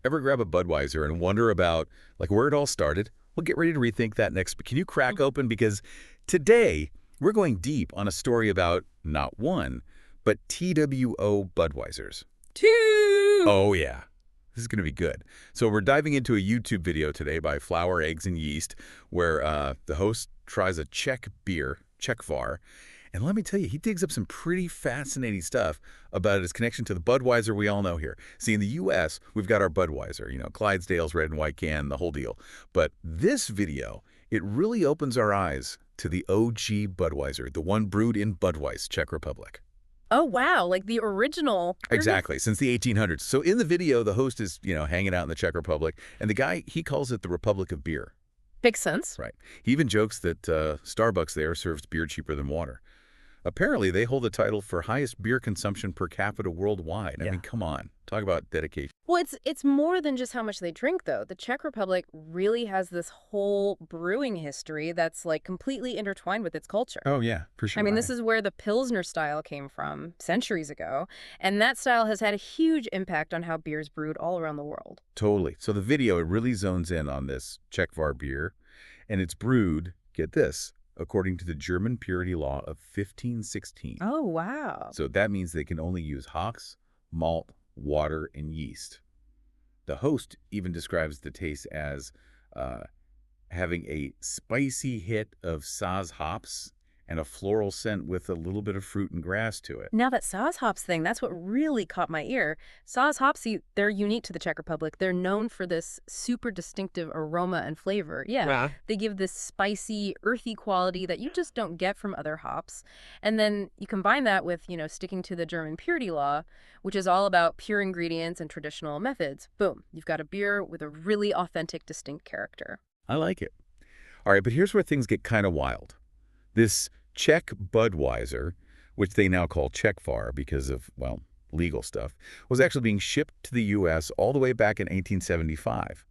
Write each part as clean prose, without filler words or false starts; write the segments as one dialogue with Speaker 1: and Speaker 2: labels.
Speaker 1: Ever grab a Budweiser and wonder about where it all started? Well, get ready to rethink that next. But can you crack open? Because today we're going deep on a story about not one, but TWO Budweisers.
Speaker 2: Two!
Speaker 1: Oh, yeah. This is going to be good. So we're diving into a YouTube video today by Flour, Eggs, and Yeast, where the host tries a Czech beer, Czechvar. And let me tell you, he digs up some pretty fascinating stuff about his connection to the Budweiser we all know here. See, in the U.S., we've got our Budweiser, Clydesdale's red and white can, the whole deal. But this video, it really opens our eyes to the OG Budweiser, the one brewed in Budweis, Czech Republic.
Speaker 2: Oh, wow. Like the original.
Speaker 1: Exactly, since the 1800s. So in the video, the host is, hanging out in the Czech Republic, and the guy, he calls it the Republic of Beer.
Speaker 2: Makes sense.
Speaker 1: Right. He even jokes that Starbucks there serves beer cheaper than water. Apparently, they hold the title for highest beer consumption per capita worldwide.
Speaker 2: Yeah.
Speaker 1: I mean, come on. Talk about dedication.
Speaker 2: Well, it's more than just how much they drink, though. The Czech Republic really has this whole brewing history that's completely intertwined with its culture.
Speaker 1: Oh, yeah, for sure.
Speaker 2: I mean, this is where the Pilsner style came from centuries ago, and that style has had a huge impact on how beer's brewed all around the world.
Speaker 1: Totally. So the video, it really zones in on this Czechvar beer, and it's brewed, get this, according to the German purity law of 1516.
Speaker 2: Oh, wow.
Speaker 1: So that means they can only use hops, malt, water, and yeast. The host even describes the taste as having a spicy hit of Saaz hops and a floral scent with a little bit of fruit and grass to it.
Speaker 2: Now that Saaz hops thing, that's what really caught my ear. Saaz hops, they're unique to the Czech Republic. They're known for this super distinctive aroma and flavor. Yeah, they give this spicy, earthy quality that you just don't get from other hops. And then you combine that with, sticking to the German purity law, which is all about pure ingredients and traditional methods. Boom, you've got a beer with a really authentic, distinct character.
Speaker 1: I like it. All right, but here's where things get kind of wild. This Czech Budweiser, which they now call Czechvar because of, legal stuff, was actually being shipped to the U.S. all the way back in 1875.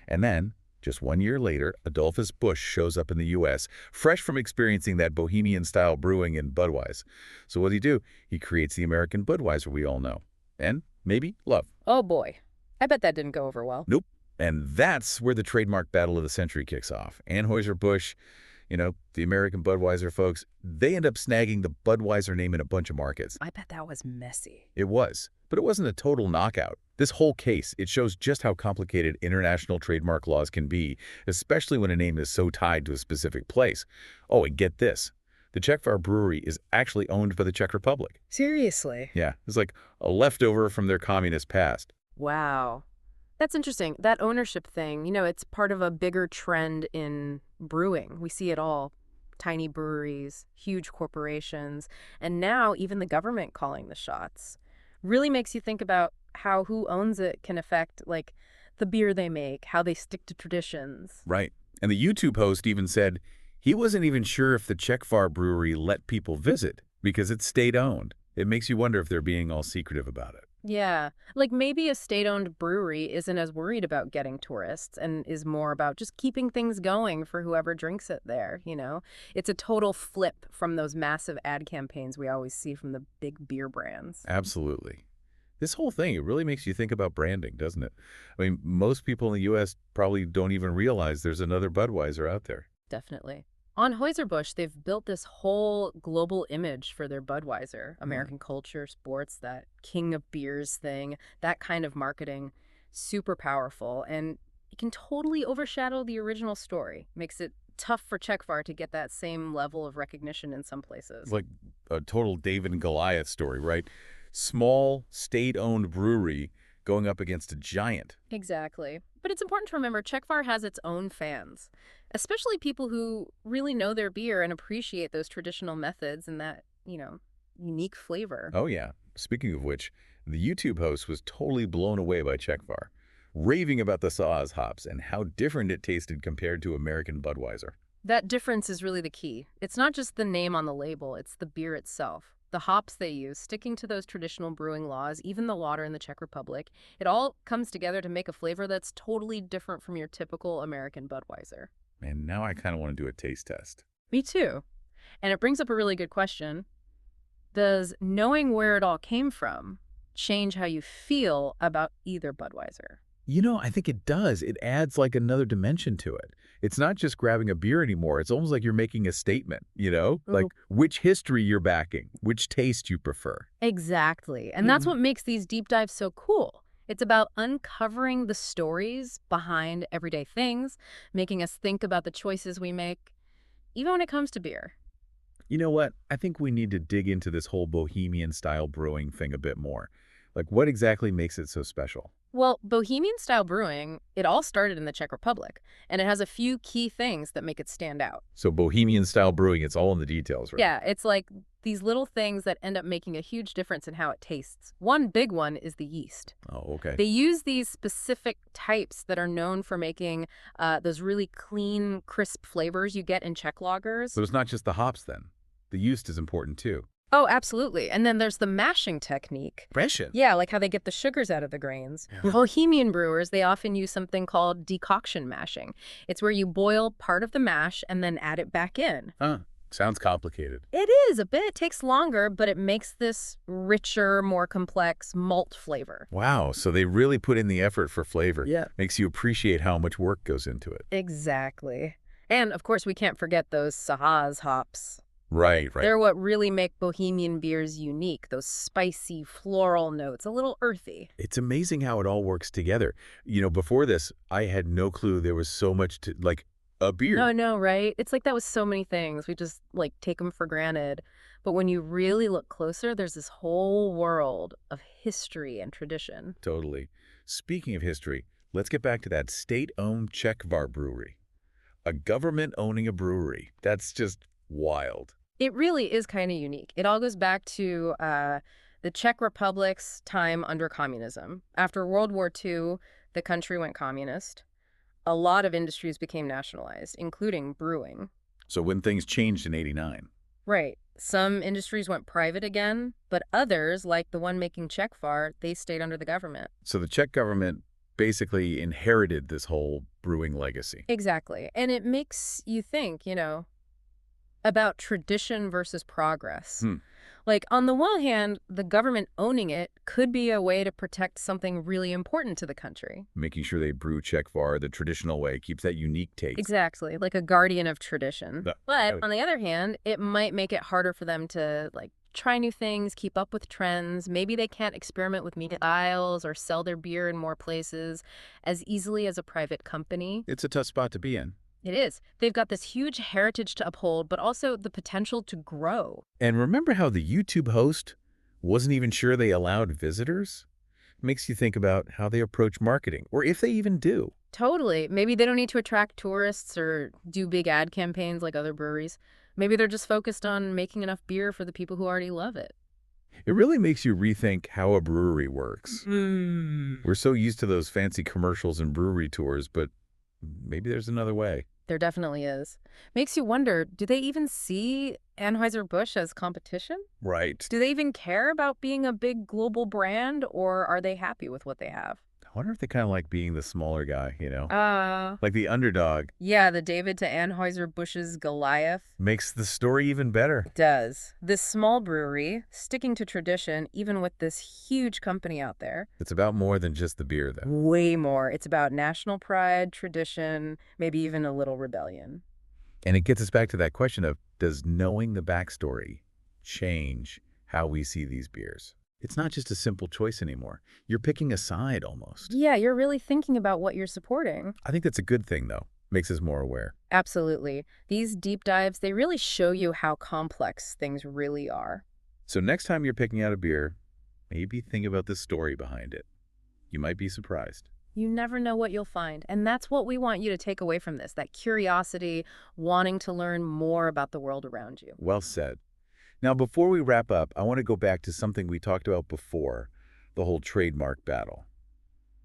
Speaker 1: And then, just 1 year later, Adolphus Busch shows up in the U.S., fresh from experiencing that Bohemian-style brewing in Budweiser. So what do? He creates the American Budweiser we all know. And maybe love.
Speaker 2: Oh, boy. I bet that didn't go over well.
Speaker 1: Nope. And that's where the trademark battle of the century kicks off. Anheuser-Busch, the American Budweiser folks, they end up snagging the Budweiser name in a bunch of markets.
Speaker 2: I bet that was messy.
Speaker 1: It was, but it wasn't a total knockout. This whole case, it shows just how complicated international trademark laws can be, especially when a name is so tied to a specific place. Oh, and get this. The Czechvar brewery is actually owned by the Czech Republic.
Speaker 2: Seriously?
Speaker 1: Yeah, it's like a leftover from their communist past.
Speaker 2: Wow. That's interesting. That ownership thing, it's part of a bigger trend in brewing. We see it all. Tiny breweries, huge corporations, and now even the government calling the shots. Really makes you think about how who owns it can affect, the beer they make, how they stick to traditions.
Speaker 1: Right. And the YouTube host even said he wasn't even sure if the Czechvar brewery let people visit because it's state-owned. It makes you wonder if they're being all secretive about it.
Speaker 2: Yeah, maybe a state-owned brewery isn't as worried about getting tourists and is more about just keeping things going for whoever drinks it there, It's a total flip from those massive ad campaigns we always see from the big beer brands.
Speaker 1: Absolutely. This whole thing, it really makes you think about branding, doesn't it? I mean, most people in the U.S. probably don't even realize there's another Budweiser out there.
Speaker 2: Definitely. Anheuser-Busch, they've built this whole global image for their Budweiser. American culture, sports, that king of beers thing, that kind of marketing, super powerful. And it can totally overshadow the original story. Makes it tough for Czechvar to get that same level of recognition in some places.
Speaker 1: Like a total David and Goliath story, right? Small, state-owned brewery going up against a giant.
Speaker 2: Exactly. But it's important to remember Czechvar has its own fans, especially people who really know their beer and appreciate those traditional methods and that, unique flavor.
Speaker 1: Oh, yeah. Speaking of which, the YouTube host was totally blown away by Czechvar, raving about the Saaz hops and how different it tasted compared to American Budweiser.
Speaker 2: That difference is really the key. It's not just the name on the label, it's the beer itself. The hops they use, sticking to those traditional brewing laws, even the water in the Czech Republic, it all comes together to make a flavor that's totally different from your typical American Budweiser.
Speaker 1: Man, now I kind of want to do a taste test.
Speaker 2: Me too. And it brings up a really good question. Does knowing where it all came from change how you feel about either Budweiser?
Speaker 1: I think it does. It adds like another dimension to it. It's not just grabbing a beer anymore. It's almost like you're making a statement, like which history you're backing, which taste you prefer.
Speaker 2: Exactly. And that's what makes these deep dives so cool. It's about uncovering the stories behind everyday things, making us think about the choices we make, even when it comes to beer.
Speaker 1: You know what? I think we need to dig into this whole bohemian-style brewing thing a bit more. Like, what exactly makes it so special?
Speaker 2: Well, Bohemian-style brewing, it all started in the Czech Republic, and it has a few key things that make it stand out.
Speaker 1: So bohemian-style brewing, it's all in the details, right?
Speaker 2: Yeah, it's like these little things that end up making a huge difference in how it tastes. One big one is the yeast.
Speaker 1: Oh, okay.
Speaker 2: They use these specific types that are known for making those really clean, crisp flavors you get in Czech lagers.
Speaker 1: So it's not just the hops then. The yeast is important too.
Speaker 2: Oh, absolutely. And then there's the mashing technique.
Speaker 1: Mashing?
Speaker 2: Yeah, like how they get the sugars out of the grains.
Speaker 1: Yeah.
Speaker 2: Bohemian brewers, they often use something called decoction mashing. It's where you boil part of the mash and then add it back in.
Speaker 1: Huh. Sounds complicated.
Speaker 2: It is a bit. It takes longer, but it makes this richer, more complex malt flavor.
Speaker 1: Wow. So they really put in the effort for flavor.
Speaker 2: Yeah.
Speaker 1: Makes you appreciate how much work goes into it.
Speaker 2: Exactly. And, of course, we can't forget those Saaz hops.
Speaker 1: Right.
Speaker 2: They're what really make Bohemian beers unique, those spicy, floral notes, a little earthy.
Speaker 1: It's amazing how it all works together. Before this, I had no clue there was so much to, like, a beer.
Speaker 2: No, I know, right? It's like that with so many things. We just, take them for granted. But when you really look closer, there's this whole world of history and tradition.
Speaker 1: Totally. Speaking of history, let's get back to that state-owned Czechvar brewery. A government owning a brewery. That's just wild.
Speaker 2: It really is kind of unique. It all goes back to the Czech Republic's time under communism. After World War II, the country went communist. A lot of industries became nationalized, including brewing.
Speaker 1: So when things changed in '89.
Speaker 2: Right. Some industries went private again, but others, like the one making Czechvar, they stayed under the government.
Speaker 1: So the Czech government basically inherited this whole brewing legacy.
Speaker 2: Exactly. And it makes you think, about tradition versus progress. Like, on the one hand, the government owning it could be a way to protect something really important to the country.
Speaker 1: Making sure they brew Czechvar the traditional way keeps that unique taste.
Speaker 2: Exactly, like a guardian of tradition.
Speaker 1: No,
Speaker 2: But on the other hand, it might make it harder for them to, try new things, keep up with trends. Maybe they can't experiment with meat styles or sell their beer in more places as easily as a private company.
Speaker 1: It's a tough spot to be in.
Speaker 2: It is. They've got this huge heritage to uphold, but also the potential to grow.
Speaker 1: And remember how the YouTube host wasn't even sure they allowed visitors? Makes you think about how they approach marketing, or if they even do.
Speaker 2: Totally. Maybe they don't need to attract tourists or do big ad campaigns like other breweries. Maybe they're just focused on making enough beer for the people who already love it.
Speaker 1: It really makes you rethink how a brewery works. We're so used to those fancy commercials and brewery tours, but maybe there's another way.
Speaker 2: There definitely is. Makes you wonder, do they even see Anheuser-Busch as competition?
Speaker 1: Right.
Speaker 2: Do they even care about being a big global brand, or are they happy with what they have?
Speaker 1: I wonder if they kind of like being the smaller guy, like the underdog.
Speaker 2: Yeah, the David to Anheuser-Busch's Goliath.
Speaker 1: Makes the story even better.
Speaker 2: It does. This small brewery, sticking to tradition, even with this huge company out there.
Speaker 1: It's about more than just the beer, though.
Speaker 2: Way more. It's about national pride, tradition, maybe even a little rebellion.
Speaker 1: And it gets us back to that question of, does knowing the backstory change how we see these beers? It's not just a simple choice anymore. You're picking a side almost.
Speaker 2: Yeah, you're really thinking about what you're supporting.
Speaker 1: I think that's a good thing, though. Makes us more aware.
Speaker 2: Absolutely. These deep dives, they really show you how complex things really are.
Speaker 1: So next time you're picking out a beer, maybe think about the story behind it. You might be surprised.
Speaker 2: You never know what you'll find. And that's what we want you to take away from this, that curiosity, wanting to learn more about the world around you.
Speaker 1: Well said. Now, before we wrap up, I want to go back to something we talked about before, the whole trademark battle.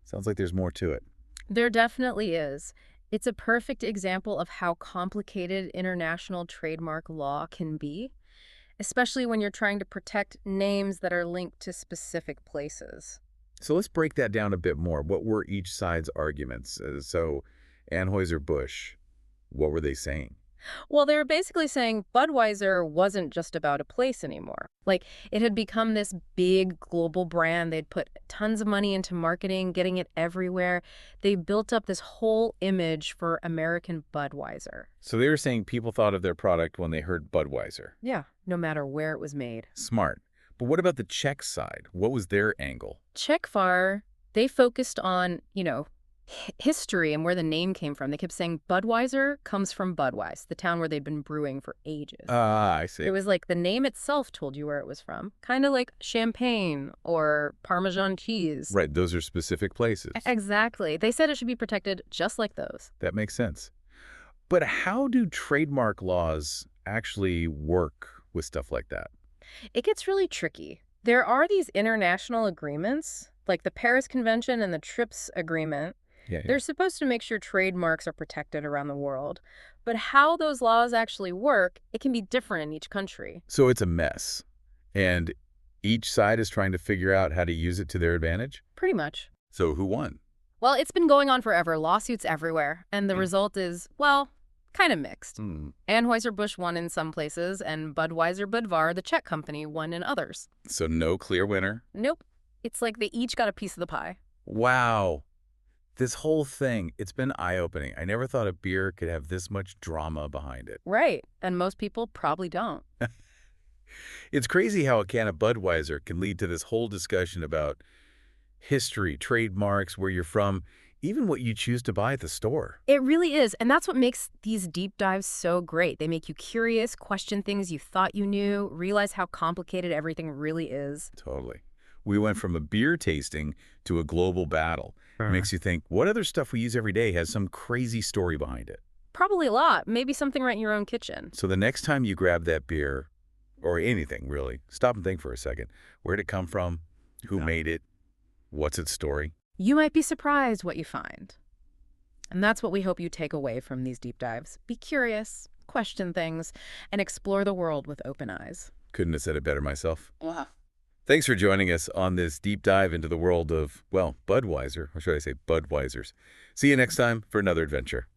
Speaker 1: Sounds like there's more to it.
Speaker 2: There definitely is. It's a perfect example of how complicated international trademark law can be, especially when you're trying to protect names that are linked to specific places.
Speaker 1: So let's break that down a bit more. What were each side's arguments? So Anheuser-Busch, what were they saying?
Speaker 2: Well, they were basically saying Budweiser wasn't just about a place anymore. Like, it had become this big global brand. They'd put tons of money into marketing, getting it everywhere. They built up this whole image for American Budweiser.
Speaker 1: So they were saying people thought of their product when they heard Budweiser.
Speaker 2: Yeah, no matter where it was made.
Speaker 1: Smart. But what about the Czech side? What was their angle?
Speaker 2: Czechvar, they focused on, history and where the name came from. They kept saying Budweiser comes from Budweis, the town where they'd been brewing for ages.
Speaker 1: Ah, I see.
Speaker 2: It was like the name itself told you where it was from. Kind of like champagne or Parmesan cheese.
Speaker 1: Right, those are specific places.
Speaker 2: Exactly. They said it should be protected just like those.
Speaker 1: That makes sense. But how do trademark laws actually work with stuff like that?
Speaker 2: It gets really tricky. There are these international agreements, like the Paris Convention and the TRIPS Agreement.
Speaker 1: Yeah.
Speaker 2: They're supposed to make sure trademarks are protected around the world. But how those laws actually work, it can be different in each country.
Speaker 1: So it's a mess. And each side is trying to figure out how to use it to their advantage?
Speaker 2: Pretty much.
Speaker 1: So who won?
Speaker 2: Well, it's been going on forever, lawsuits everywhere. And the result is, well, kind of mixed. Anheuser-Busch won in some places, and Budvar, the Czech company, won in others.
Speaker 1: So no clear winner?
Speaker 2: Nope. It's like they each got a piece of the pie.
Speaker 1: Wow. This whole thing, it's been eye-opening. I never thought a beer could have this much drama behind it.
Speaker 2: Right. And most people probably don't.
Speaker 1: It's crazy how a can of Budweiser can lead to this whole discussion about history, trademarks, where you're from, even what you choose to buy at the store.
Speaker 2: It really is. And that's what makes these deep dives so great. They make you curious, question things you thought you knew, realize how complicated everything really is.
Speaker 1: Totally. We went from a beer tasting to a global battle. It makes you think, what other stuff we use every day has some crazy story behind it?
Speaker 2: Probably a lot. Maybe something right in your own kitchen.
Speaker 1: So the next time you grab that beer, or anything really, stop and think for a second. Where'd it come from? Who made it? What's its story?
Speaker 2: You might be surprised what you find. And that's what we hope you take away from these deep dives. Be curious, question things, and explore the world with open eyes.
Speaker 1: Couldn't have said it better myself. Thanks for joining us on this deep dive into the world of, well, Budweiser, or should I say Budweisers. See you next time for another adventure.